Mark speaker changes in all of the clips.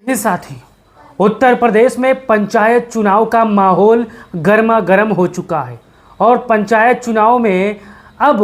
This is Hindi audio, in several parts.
Speaker 1: ये साथी, उत्तर प्रदेश में पंचायत चुनाव का माहौल गर्मा गर्म हो चुका है और पंचायत चुनाव में अब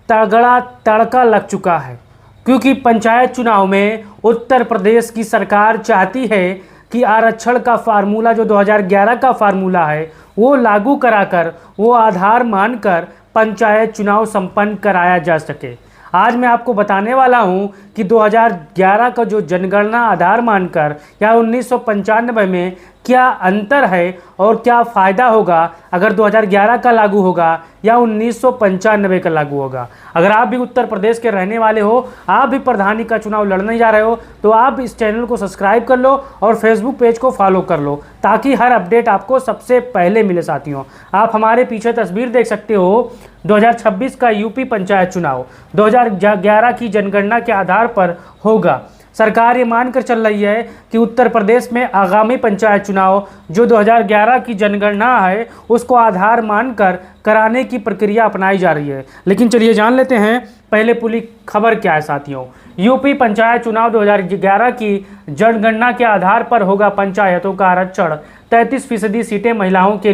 Speaker 1: तगड़ा तड़का लग चुका है, क्योंकि पंचायत चुनाव में उत्तर प्रदेश की सरकार चाहती है कि आरक्षण का फार्मूला जो 2011 का फार्मूला है वो लागू कराकर वो आधार मानकर पंचायत चुनाव संपन्न कराया जा सके। आज मैं आपको बताने वाला हूं कि 2011 का जो जनगणना आधार मानकर या 1995 में क्या अंतर है और क्या फ़ायदा होगा अगर 2011 का लागू होगा या 1995 का लागू होगा। अगर आप भी उत्तर प्रदेश के रहने वाले हो, आप भी प्रधानी का चुनाव लड़ने जा रहे हो, तो आप इस चैनल को सब्सक्राइब कर लो और फेसबुक पेज को फॉलो कर लो ताकि हर अपडेट आपको सबसे पहले मिले। साथियों, आप हमारे पीछे तस्वीर देख सकते हो 2026 का यूपी पंचायत चुनाव 2011 की जनगणना के आधार पर होगा। सरकार ये मानकर चल रही है कि उत्तर प्रदेश में आगामी पंचायत चुनाव जो 2011 की जनगणना है उसको आधार मानकर कराने की प्रक्रिया अपनाई जा रही है। लेकिन चलिए जान लेते हैं पहले पूरी खबर क्या है। साथियों, यूपी पंचायत चुनाव 2011 की जनगणना के आधार पर होगा पंचायतों का आरक्षण। 33% सीटें महिलाओं के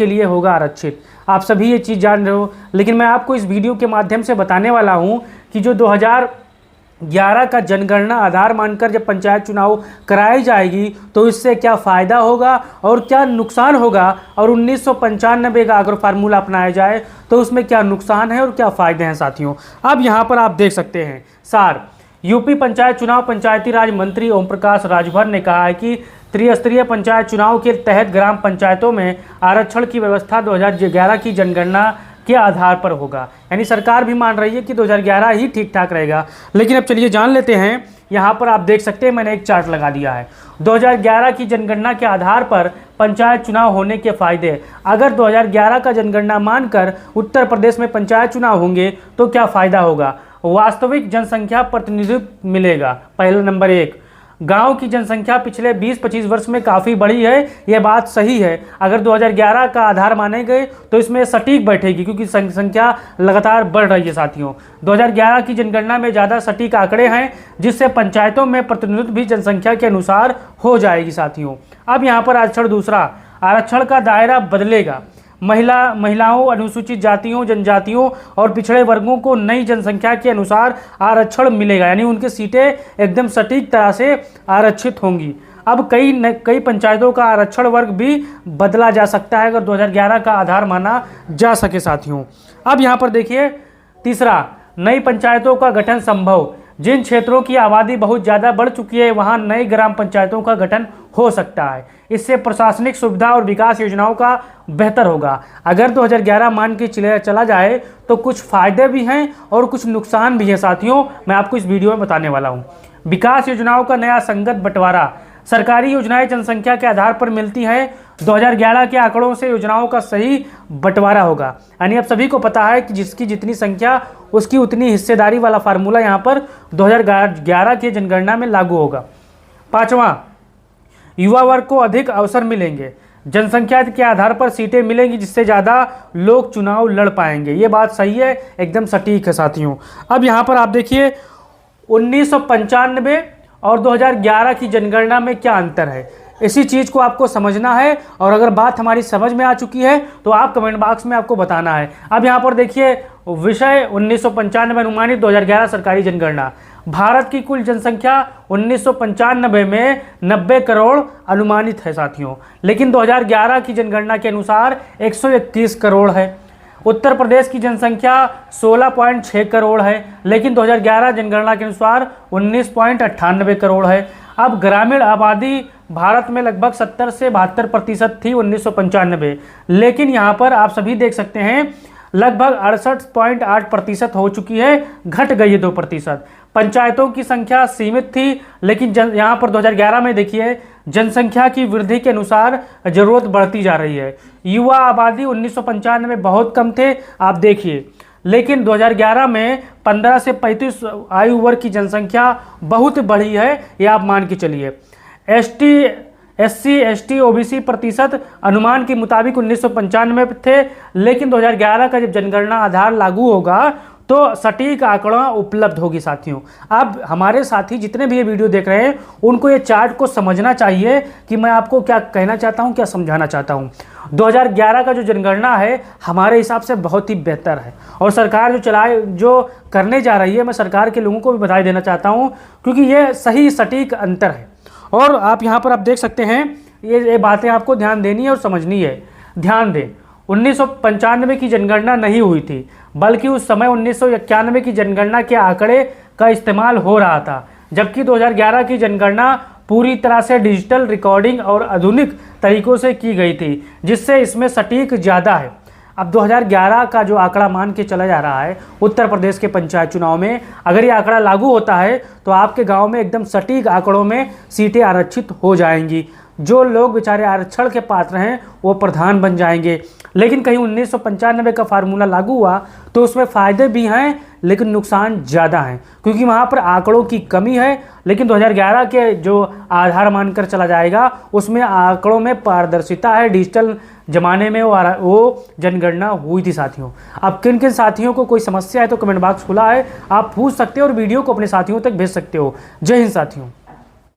Speaker 1: लिए होगा आरक्षित। आप सभी ये चीज़ जान रहे हो, लेकिन मैं आपको इस वीडियो के माध्यम से बताने वाला हूँ कि जो 2011 का जनगणना आधार मानकर जब पंचायत चुनाव कराई जाएगी तो इससे क्या फ़ायदा होगा और क्या नुकसान होगा, और 1995 का अगर फार्मूला अपनाया जाए तो उसमें क्या नुकसान है और क्या फ़ायदे हैं। साथियों, अब यहाँ पर आप देख सकते हैं सार यूपी पंचायत चुनाव पंचायती राज मंत्री ओम प्रकाश राजभर ने कहा है कि त्रिस्तरीय पंचायत चुनाव के तहत ग्राम पंचायतों में आरक्षण की व्यवस्था 2011 की जनगणना के आधार पर होगा। यानी सरकार भी मान रही है कि 2011 ही ठीक ठाक रहेगा। लेकिन अब चलिए जान लेते हैं, यहाँ पर आप देख सकते हैं मैंने एक चार्ट लगा दिया है 2011 की जनगणना के आधार पर पंचायत चुनाव होने के फायदे। अगर 2011 का जनगणना मानकर उत्तर प्रदेश में पंचायत चुनाव होंगे तो क्या फ़ायदा होगा। वास्तविक जनसंख्या प्रतिनिधित्व मिलेगा। पहला नंबर 1, गांव की जनसंख्या पिछले 20-25 वर्ष में काफ़ी बढ़ी है। यह बात सही है। अगर 2011 का आधार माने गए तो इसमें सटीक बैठेगी, क्योंकि संख्या लगातार बढ़ रही है। साथियों, 2011 की जनगणना में ज़्यादा सटीक आंकड़े हैं, जिससे पंचायतों में प्रतिनिधित्व भी जनसंख्या के अनुसार हो जाएगी। साथियों, अब यहाँ पर आरक्षण दूसरा, आरक्षण का दायरा बदलेगा। महिलाओं, अनुसूचित जातियों, जनजातियों और पिछड़े वर्गों को नई जनसंख्या के अनुसार आरक्षण मिलेगा। यानी उनकी सीटें एकदम सटीक तरह से आरक्षित होंगी। अब कई पंचायतों का आरक्षण वर्ग भी बदला जा सकता है अगर 2011 का आधार माना जा सके। साथियों, अब यहाँ पर देखिए तीसरा, नई पंचायतों का गठन संभव। जिन क्षेत्रों की आबादी बहुत ज़्यादा बढ़ चुकी है वहाँ नई ग्राम पंचायतों का गठन हो सकता है। इससे प्रशासनिक सुविधा और विकास योजनाओं का बेहतर होगा। अगर 2011 मान के चला जाए तो कुछ फ़ायदे भी हैं और कुछ नुकसान भी हैं। साथियों, मैं आपको इस वीडियो में बताने वाला हूँ। विकास योजनाओं का नया संगत बंटवारा। सरकारी योजनाएं जनसंख्या के आधार पर मिलती हैं। 2011 के आंकड़ों से योजनाओं का सही बंटवारा होगा। यानी अब सभी को पता है कि जिसकी जितनी संख्या उसकी उतनी हिस्सेदारी वाला फार्मूला यहाँ पर 2011 की जनगणना में लागू होगा। पाँचवां, युवा वर्ग को अधिक अवसर मिलेंगे। जनसंख्या के आधार पर सीटें मिलेंगी, जिससे ज़्यादा लोग चुनाव लड़ पाएंगे। ये बात सही है, एकदम सटीक है। साथियों, अब यहाँ पर आप देखिए 1995 और 2011 की जनगणना में क्या अंतर है, इसी चीज़ को आपको समझना है। और अगर बात हमारी समझ में आ चुकी है तो आप कमेंट बॉक्स में आपको बताना है। अब यहाँ पर देखिए विषय 1995 अनुमानित 2011 सरकारी जनगणना। भारत की कुल जनसंख्या 1995 में 90 करोड़ अनुमानित है। साथियों, लेकिन 2011 की जनगणना के अनुसार 131 करोड़ है। उत्तर प्रदेश की जनसंख्या 16.6 करोड़ है, लेकिन 2011 जनगणना के अनुसार 19.98 करोड़ है। अब ग्रामीण आबादी भारत में लगभग 70 से 72% थी 1995, लेकिन यहाँ पर आप सभी देख सकते हैं लगभग 68.8% हो चुकी है, घट गई है 2%। पंचायतों की संख्या सीमित थी, लेकिन यहाँ पर 2011 में देखिए जनसंख्या की वृद्धि के अनुसार जरूरत बढ़ती जा रही है। युवा आबादी 1995 में बहुत कम थे, आप देखिए, लेकिन 2011 में 15 से 35 आयु वर्ग की जनसंख्या बहुत बढ़ी है, ये आप मान के चलिए। SC, ST, OBC प्रतिशत अनुमान के मुताबिक 1995 में थे, लेकिन 2011 का जब जनगणना आधार लागू होगा तो सटीक आंकड़ा उपलब्ध होगी साथियों। अब हमारे साथी जितने भी ये वीडियो देख रहे हैं उनको ये चार्ट को समझना चाहिए कि मैं आपको क्या कहना चाहता हूँ, क्या समझाना चाहता हूँ। 2011 का जो जनगणना है हमारे हिसाब से बहुत ही बेहतर है, और सरकार जो करने जा रही है, मैं सरकार के लोगों को भी बधाई देना चाहता हूँ, क्योंकि ये सही सटीक अंतर है। और आप यहाँ पर आप देख सकते हैं, ये बातें आपको ध्यान देनी है और समझनी है। ध्यान दें, 1995 की जनगणना नहीं हुई थी, बल्कि उस समय 1991 की जनगणना के आंकड़े का इस्तेमाल हो रहा था, जबकि 2011 की जनगणना पूरी तरह से डिजिटल रिकॉर्डिंग और आधुनिक तरीकों से की गई थी, जिससे इसमें सटीक ज़्यादा है। अब 2011 का जो आंकड़ा मान के चला जा रहा है उत्तर प्रदेश के पंचायत चुनाव में, अगर ये आंकड़ा लागू होता है तो आपके गांव में एकदम सटीक आंकड़ों में सीटें आरक्षित हो जाएंगी। जो लोग बेचारे आरक्षण के पात्र हैं वो प्रधान बन जाएंगे। लेकिन कहीं 1995 का फार्मूला लागू हुआ तो उसमें फ़ायदे भी हैं लेकिन नुकसान ज़्यादा हैं, क्योंकि वहाँ पर आंकड़ों की कमी है। लेकिन 2011 के जो आधार मानकर चला जाएगा उसमें आंकड़ों में पारदर्शिता है। डिजिटल ज़माने में वो जनगणना हुई थी साथियों। अब किन किन साथियों को कोई समस्या है तो कमेंट बॉक्स खुला है, आप पूछ सकते हो और वीडियो को अपने साथियों तक भेज सकते हो। जय हिंद साथियों।